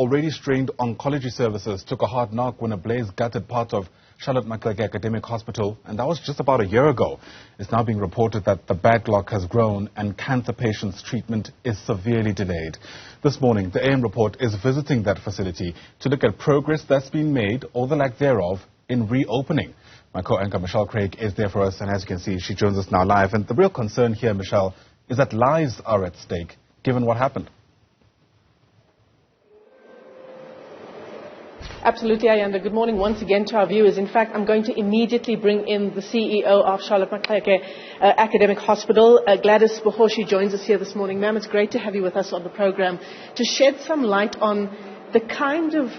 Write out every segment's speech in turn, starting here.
already strained oncology services took a hard knock when a blaze gutted part of Charlotte Maxeke Academic Hospital, and that was just about a year ago. It's now being reported that the backlog has grown and cancer patients' treatment is severely delayed. This morning, the AM report is visiting that facility to look at progress that's been made, or the lack thereof, in reopening. My co-anchor, Michelle Craig, is there for us, and as you can see, she joins us now live. And the real concern here, Michelle, is that lives are at stake, given what happened. Absolutely, Ayanda. Good morning once again to our viewers. In fact, I'm going to immediately bring in the CEO of Charlotte Maxeke Academic Hospital. Gladys Bohoshi joins us here this morning. Ma'am, it's great to have you with us on the program to shed some light on the kind of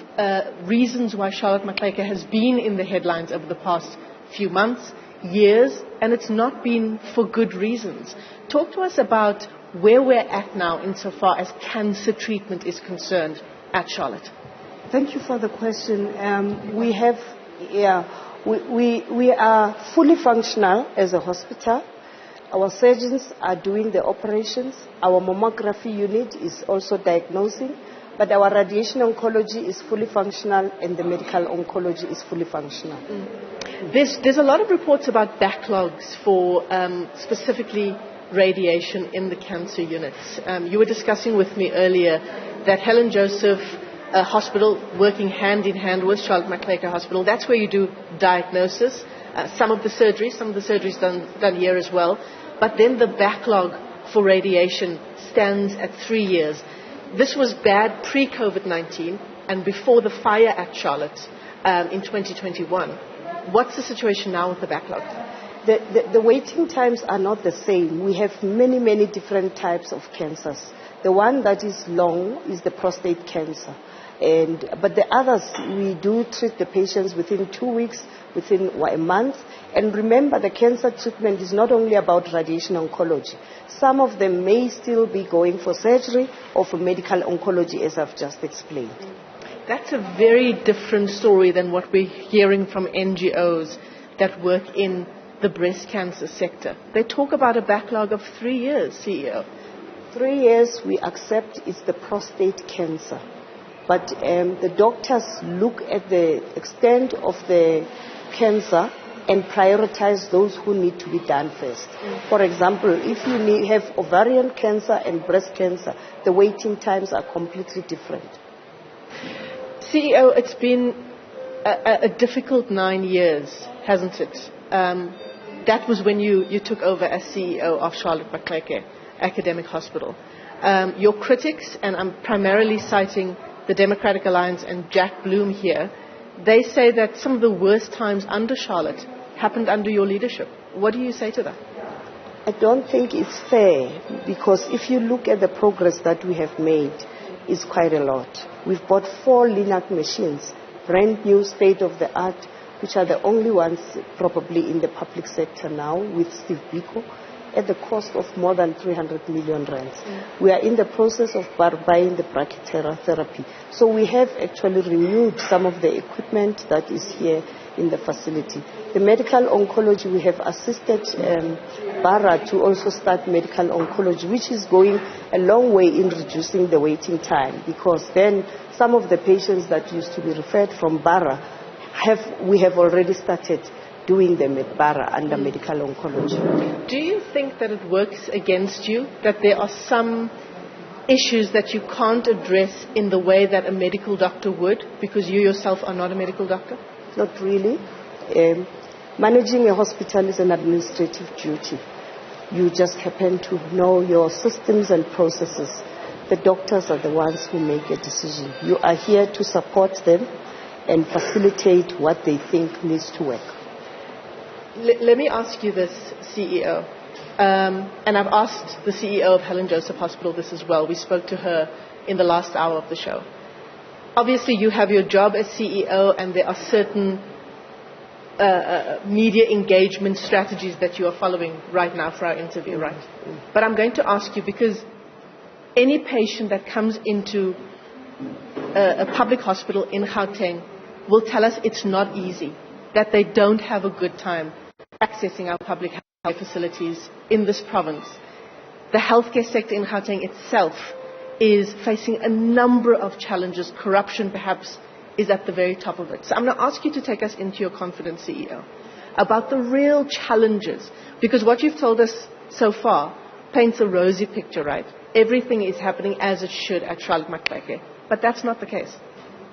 reasons why Charlotte Maxeke has been in the headlines over the past few months, years, and it's not been for good reasons. Talk to us about where we're at now insofar as cancer treatment is concerned at Charlotte. Thank you for the question. We are fully functional as a hospital. Our surgeons are doing the operations. Our mammography unit is also diagnosing. But our radiation oncology is fully functional and the medical oncology is fully functional. There's a lot of reports about backlogs for specifically radiation in the cancer units. You were discussing with me earlier that Helen Joseph Hospital, working hand in hand with Charlotte Maxeke Hospital, that's where you do diagnosis, some of the surgeries done here as well, but then the backlog for radiation stands at 3 years. This was bad pre-COVID-19 and before the fire at Charlotte in 2021. What's the situation now with the backlog? The waiting times are not the same. We have many different types of cancers. The one that is long is the prostate cancer. But the others, we do treat the patients within 2 weeks, within a month. And remember, the cancer treatment is not only about radiation oncology. Some of them may still be going for surgery or for medical oncology, as I've just explained. That's a very different story than what we're hearing from NGOs that work in the breast cancer sector. They talk about a backlog of 3 years, CEO. 3 years we accept is the prostate cancer. But the doctors look at the extent of the cancer and prioritize those who need to be done first. For example, if you have ovarian cancer and breast cancer, the waiting times are completely different. CEO, it's been a difficult 9 years, hasn't it? That was when you took over as CEO of Charlotte Maxeke Academic Hospital. Your critics, and I'm primarily citing the Democratic Alliance and Jack Bloom here, they say that some of the worst times under Charlotte happened under your leadership. What do you say to that? I don't think it's fair, because if you look at the progress that we have made, it's quite a lot. We've bought 4 Linac machines, brand new, state-of-the-art, which are the only ones probably in the public sector now, with Steve Biko, at the cost of more than 300 million rands. We are in the process of buying the brachytherapy. So we have actually renewed some of the equipment that is here in the facility. The medical oncology, we have assisted Barra to also start medical oncology, which is going a long way in reducing the waiting time, because then some of the patients that used to be referred from Barra, we have already started doing them at Barra under medical oncology. Do you think that it works against you, that there are some issues that you can't address in the way that a medical doctor would, because you yourself are not a medical doctor? Not really. Managing a hospital is an administrative duty. You just happen to know your systems and processes. The doctors are the ones who make a decision. You are here to support them and facilitate what they think needs to work. Let me ask you this, CEO. And I've asked the CEO of Helen Joseph Hospital this as well. We spoke to her in the last hour of the show. Obviously, you have your job as CEO, and there are certain media engagement strategies that you are following right now for our interview, right? But I'm going to ask you, because any patient that comes into a public hospital in Gauteng will tell us it's not easy, that they don't have a good time accessing our public health facilities in this province. The healthcare sector in Gauteng itself is facing a number of challenges. Corruption, perhaps, is at the very top of it. So I'm going to ask you to take us into your confidence, CEO, about the real challenges, because what you've told us so far paints a rosy picture, right? Everything is happening as it should at Charlotte Maxeke, but that's not the case.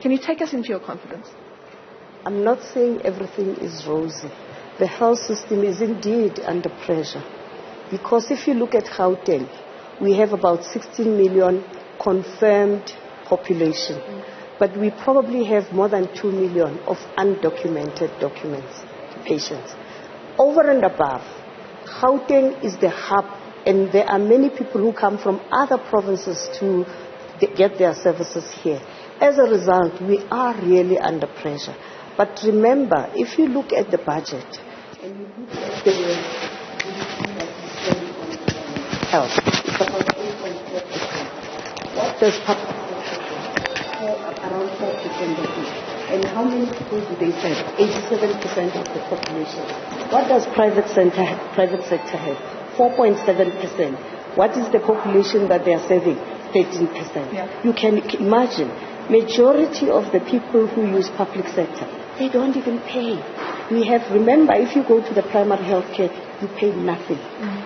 Can you take us into your confidence? I'm not saying everything is rosy. The health system is indeed under pressure, because if you look at Gauteng, we have about 16 million confirmed population, but we probably have more than 2 million of undocumented patients. Over and above, Gauteng is the hub, and there are many people who come from other provinces to get their services here. As a result, we are really under pressure. But remember, if you look at the budget and you look at the health, it's about 8.4%. What does public sector around 4% of it? And how many people do they serve? 87% of the population. What does private sector have? 4.7%. What is the population that they are serving? 13%. Yeah. You can imagine, majority of the people who use public sector, they don't even pay. Remember, if you go to the primary health care, you pay nothing.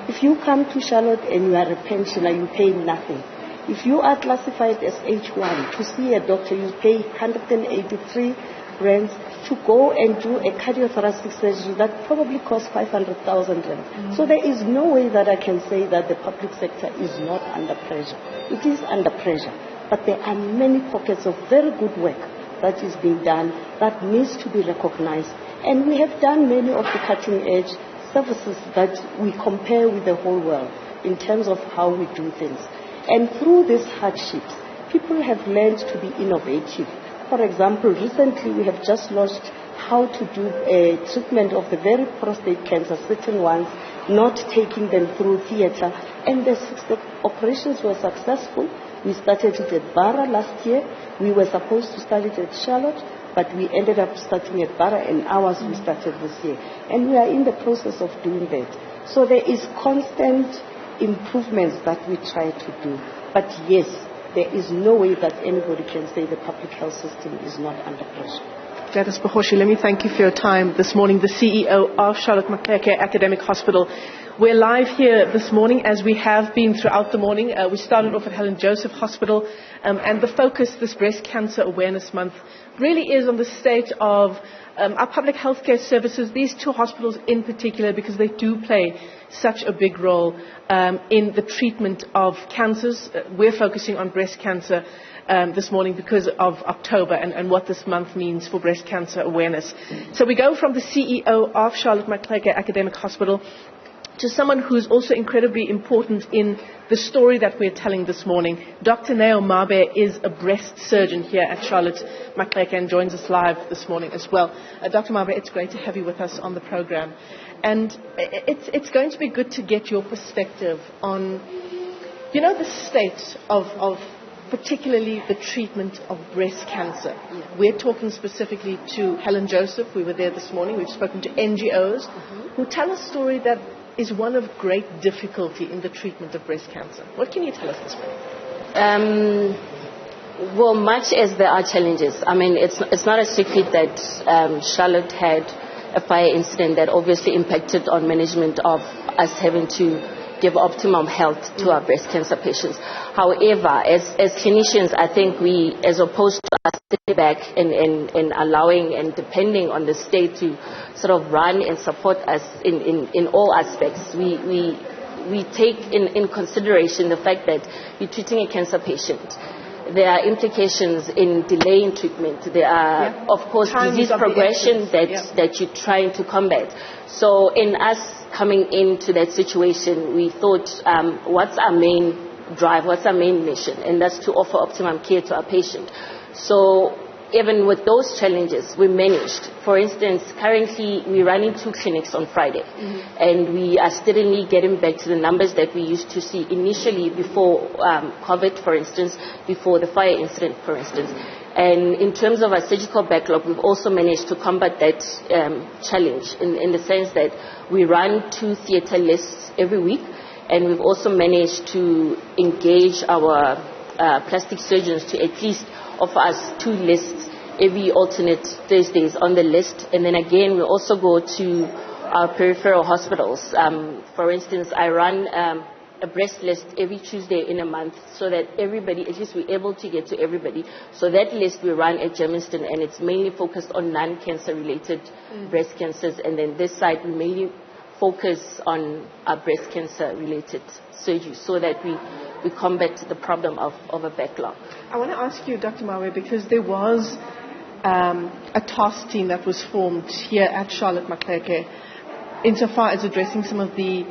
If you come to Charlotte and you are a pensioner, you pay nothing. If you are classified as H1, to see a doctor, you pay 183 rands. To go and do a cardiothoracic surgery, that probably costs 500,000 rands. So there is no way that I can say that the public sector is not under pressure. It is under pressure. But there are many pockets of very good work that is being done that needs to be recognized. And we have done many of the cutting-edge services that we compare with the whole world in terms of how we do things. And through these hardships, people have learned to be innovative. For example, recently we have just launched how to do a treatment of the very prostate cancer, certain ones, not taking them through theater. And the operations were successful. We started it at Barra last year. We were supposed to start it at Charlotte, but we ended up starting at Barra, and ours we started this year. And we are in the process of doing that. So there is constant improvements that we try to do. But yes, there is no way that anybody can say the public health system is not under pressure. Gladys Bohoshi, let me thank you for your time this morning, the CEO of Charlotte Maxeke Academic Hospital. We're live here this morning, as we have been throughout the morning. We started off at Helen Joseph Hospital, and the focus this Breast Cancer Awareness Month really is on the state of our public healthcare services, these two hospitals in particular, because they do play such a big role in the treatment of cancers. We're focusing on breast cancer this morning because of October and what this month means for breast cancer awareness. So we go from the CEO of Charlotte Maxeke Academic Hospital to someone who's also incredibly important in the story that we're telling this morning. Dr. Neo Mabe is a breast surgeon here at Charlotte Maxeke and joins us live this morning as well. Dr. Mabe, it's great to have you with us on the program. And it's going to be good to get your perspective on, the state of particularly the treatment of breast cancer. We're talking specifically to Helen Joseph. We were there this morning. We've spoken to NGOs who tell a story that is one of great difficulty in the treatment of breast cancer. What can you tell us this morning? Well, much as there are challenges. I mean, it's not a secret that Charlotte had a fire incident that obviously impacted on management of us having to give optimum health to our breast cancer patients. However, as clinicians, I think we, as opposed to us sitting back and allowing and depending on the state to sort of run and support us in all aspects, we take in consideration the fact that you're treating a cancer patient. There are implications in delaying treatment. There are, of course, disease progression that you're trying to combat. So in us coming into that situation, we thought, what's our main drive, what's our main mission? And that's to offer optimum care to our patient. So even with those challenges, we managed. For instance, currently we're running 2 clinics on Friday. And we are steadily getting back to the numbers that we used to see initially before COVID, for instance, before the fire incident, for instance. And in terms of our surgical backlog, we've also managed to combat that challenge in the sense that we run 2 theater lists every week. And we've also managed to engage our plastic surgeons to at least offer us 2 lists every alternate Thursdays on the list. And then again, we also go to our peripheral hospitals. For instance, I run a breast list every Tuesday in a month so that everybody, at least we're able to get to everybody. So that list we run at Germiston, and it's mainly focused on non-cancer related breast cancers. And then this side we mainly focus on our breast cancer related surgery so that we combat the problem of a backlog. I want to ask you, Dr. Mawe, because there was a task team that was formed here at Charlotte Maxeke insofar as addressing some of the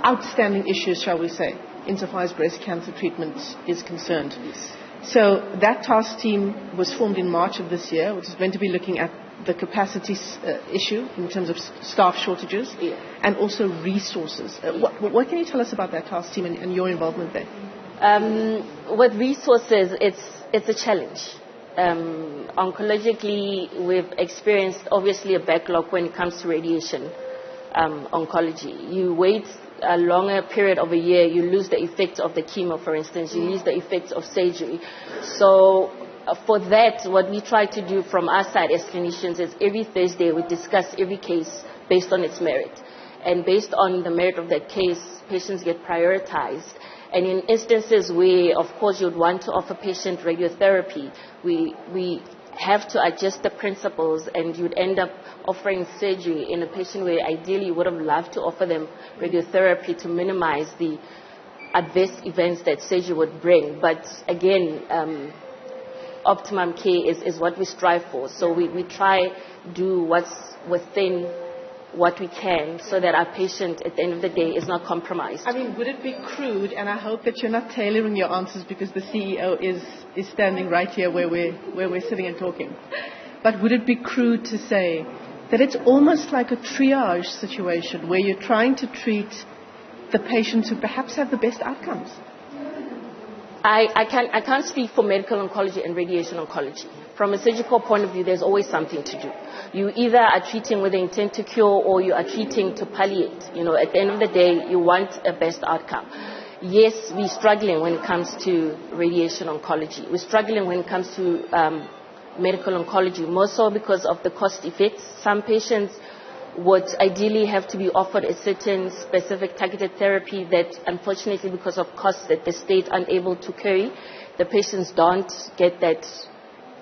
outstanding issues, shall we say, insofar as breast cancer treatment is concerned. Yes. So that task team was formed in March of this year, which is going to be looking at the capacity issue in terms of staff shortages and also resources. What can you tell us about that task team and your involvement there? With resources, it's a challenge. Oncologically, we've experienced obviously a backlog when it comes to radiation oncology. You wait a longer period of a year, you lose the effects of the chemo, for instance, you lose the effects of surgery. So for that, what we try to do from our side as clinicians is every Thursday we discuss every case based on its merit. And based on the merit of that case, patients get prioritized. And in instances where, of course, you would want to offer patient radiotherapy, we have to adjust the principles, and you'd end up offering surgery in a patient where ideally you would have loved to offer them radiotherapy to minimize the adverse events that surgery would bring. But again, optimum care is what we strive for. So we try do what's within what we can so that our patient at the end of the day is not compromised. I mean, would it be crude, and I hope that you're not tailoring your answers because the CEO is standing right here where we're sitting and talking, but would it be crude to say that it's almost like a triage situation where you're trying to treat the patients who perhaps have the best outcomes? I can't speak for medical oncology and radiation oncology. From a surgical point of view, there's always something to do. You either are treating with the intent to cure or you are treating to palliate. You know, at the end of the day, you want a best outcome. Yes, we're struggling when it comes to radiation oncology. We're struggling when it comes to medical oncology, more so because of the cost effects. Some patients would ideally have to be offered a certain specific targeted therapy that, unfortunately, because of costs that the state unable to carry, the patients don't get that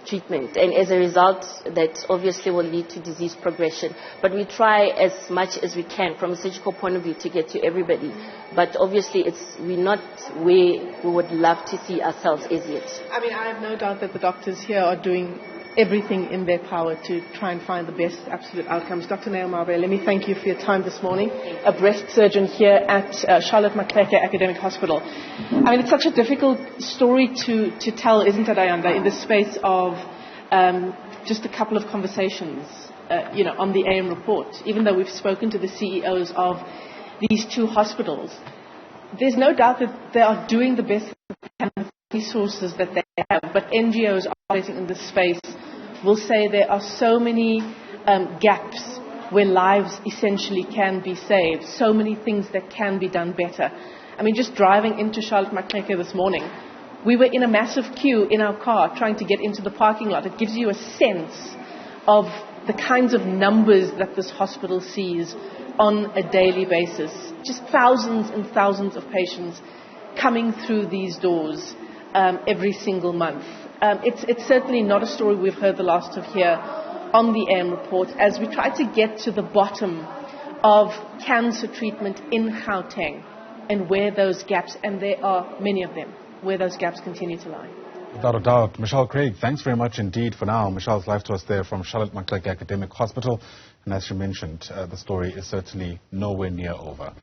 treatment, and as a result that obviously will lead to disease progression. But we try as much as we can from a surgical point of view to get to everybody, but obviously we're not where we would love to see ourselves as yet. I mean, I have no doubt that the doctors here are doing everything in their power to try and find the best absolute outcomes. Dr. Mawe, let me thank you for your time this morning. A breast surgeon here at Charlotte Maxeke Academic Hospital. I mean, it's such a difficult story to tell, isn't it, Ayanda, in the space of just a couple of conversations, on the AM report. Even though we've spoken to the CEOs of these 2 hospitals, there's no doubt that they are doing the best they can with resources that they have, but NGOs operating in this space will say there are so many gaps where lives essentially can be saved, so many things that can be done better. I mean, just driving into Charlotte Maxeke this morning, we were in a massive queue in our car trying to get into the parking lot. It gives you a sense of the kinds of numbers that this hospital sees on a daily basis. Just thousands and thousands of patients coming through these doors every single month. It's certainly not a story we've heard the last of here on the AM report, as we try to get to the bottom of cancer treatment in Gauteng and where those gaps, and there are many of them, where those gaps continue to lie. Without a doubt. Michelle Craig, thanks very much indeed for now. Michelle's live to us there from Charlotte Maxeke Academic Hospital. And as she mentioned, the story is certainly nowhere near over.